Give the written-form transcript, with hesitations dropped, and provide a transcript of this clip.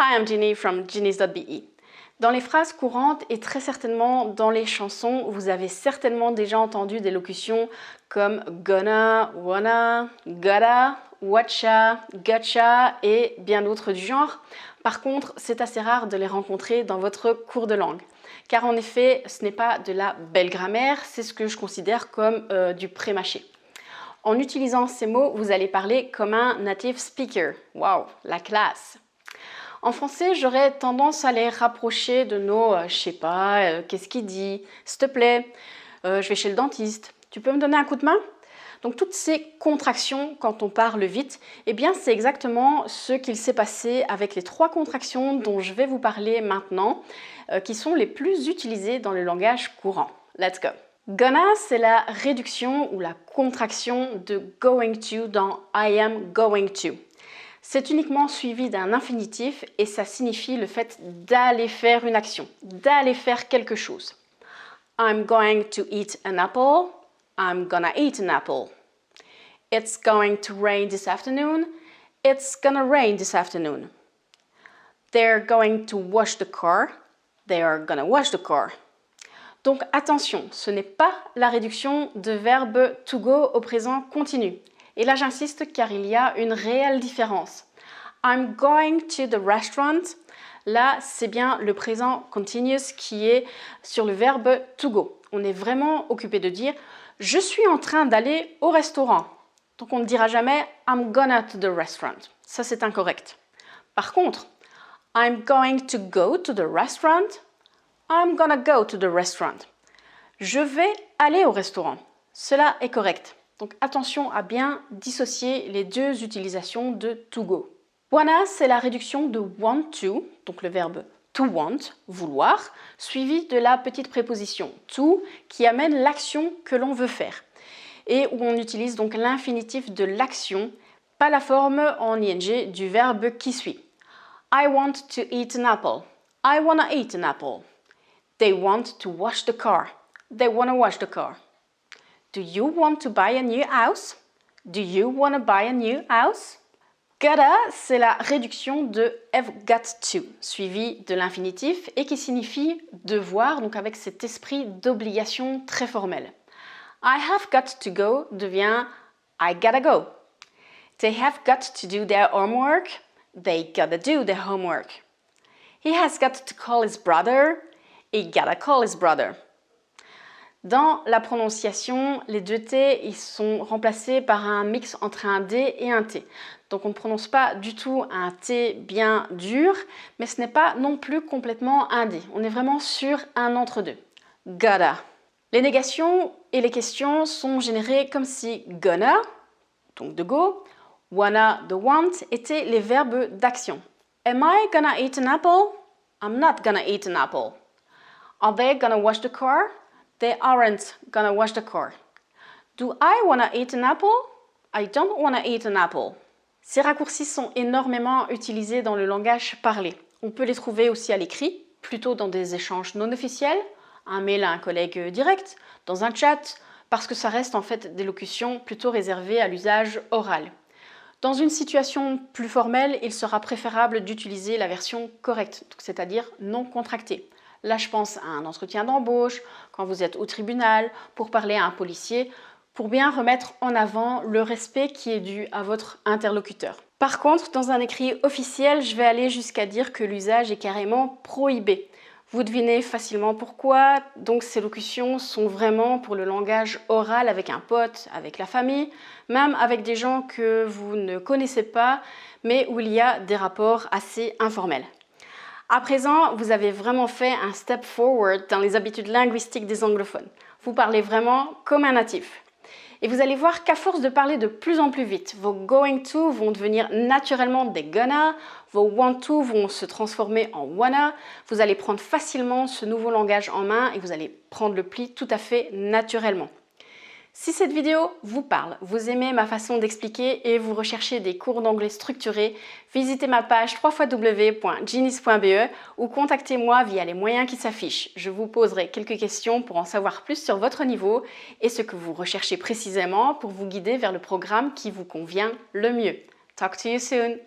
Hi, I'm Ginny from genies.be. Dans les phrases courantes et très certainement dans les chansons, vous avez certainement déjà entendu des locutions comme gonna, wanna, gotta, whatcha, gotcha et bien d'autres du genre. Par contre, c'est assez rare de les rencontrer dans votre cours de langue. Car en effet, ce n'est pas de la belle grammaire, c'est ce que je considère comme du pré-mâché. En utilisant ces mots, vous allez parler comme un native speaker. Waouh, la classe! En français, j'aurais tendance à les rapprocher de nos je sais pas, qu'est-ce qu'il dit, s'il te plaît, je vais chez le dentiste, tu peux me donner un coup de main? Donc toutes ces contractions quand on parle vite, eh bien c'est exactement ce qu'il s'est passé avec les 3 contractions dont je vais vous parler maintenant, qui sont les plus utilisées dans le langage courant. Let's go! Gonna, c'est la réduction ou la contraction de going to dans I am going to. C'est uniquement suivi d'un infinitif et ça signifie le fait d'aller faire une action, d'aller faire quelque chose. I'm going to eat an apple. I'm gonna eat an apple. It's going to rain this afternoon. It's gonna rain this afternoon. They're going to wash the car. They are gonna wash the car. Donc attention, ce n'est pas la réduction de verbe to go au présent continu. Et là j'insiste car il y a une réelle différence. I'm going to the restaurant. Là, c'est bien le présent continuous qui est sur le verbe to go. On est vraiment occupé de dire je suis en train d'aller au restaurant. Donc on ne dira jamais I'm gonna to the restaurant. Ça c'est incorrect. Par contre, I'm going to go to the restaurant. I'm gonna go to the restaurant. Je vais aller au restaurant. Cela est correct. Donc attention à bien dissocier les deux utilisations de to go. Wanna, c'est la réduction de want to, donc le verbe to want, vouloir, suivi de la petite préposition to qui amène l'action que l'on veut faire. Et où on utilise donc l'infinitif de l'action, pas la forme en ing du verbe qui suit. I want to eat an apple. I wanna eat an apple. They want to wash the car. They wanna wash the car. Do you want to buy a new house? Do you wanna buy a new house? Gotta, c'est la réduction de have got to, suivi de l'infinitif et qui signifie devoir, donc avec cet esprit d'obligation très formel. I have got to go devient I gotta go. They have got to do their homework. They gotta do their homework. He has got to call his brother. He gotta call his brother. Dans la prononciation, les deux T ils sont remplacés par un mix entre un D et un T. Donc on ne prononce pas du tout un T bien dur, mais ce n'est pas non plus complètement un D. On est vraiment sur un entre-deux. Gotta. Les négations et les questions sont générées comme si gonna, donc de go, wanna, de want, étaient les verbes d'action. Am I gonna eat an apple? I'm not gonna eat an apple. Are they gonna wash the car? They aren't gonna wash the car. Do I wanna eat an apple? I don't wanna eat an apple. Ces raccourcis sont énormément utilisés dans le langage parlé. On peut les trouver aussi à l'écrit, plutôt dans des échanges non officiels, un mail à un collègue direct, dans un chat, parce que ça reste en fait des locutions plutôt réservées à l'usage oral. Dans une situation plus formelle, il sera préférable d'utiliser la version correcte, c'est-à-dire non contractée. Là, je pense à un entretien d'embauche, quand vous êtes au tribunal, pour parler à un policier, pour bien remettre en avant le respect qui est dû à votre interlocuteur. Par contre, dans un écrit officiel, je vais aller jusqu'à dire que l'usage est carrément prohibé. Vous devinez facilement pourquoi, donc ces locutions sont vraiment pour le langage oral avec un pote, avec la famille, même avec des gens que vous ne connaissez pas, mais où il y a des rapports assez informels. À présent, vous avez vraiment fait un step forward dans les habitudes linguistiques des anglophones. Vous parlez vraiment comme un natif. Et vous allez voir qu'à force de parler de plus en plus vite, vos going to vont devenir naturellement des gonna, vos want to vont se transformer en wanna, vous allez prendre facilement ce nouveau langage en main et vous allez prendre le pli tout à fait naturellement. Si cette vidéo vous parle, vous aimez ma façon d'expliquer et vous recherchez des cours d'anglais structurés, visitez ma page www.genies.be ou contactez-moi via les moyens qui s'affichent. Je vous poserai quelques questions pour en savoir plus sur votre niveau et ce que vous recherchez précisément pour vous guider vers le programme qui vous convient le mieux. Talk to you soon!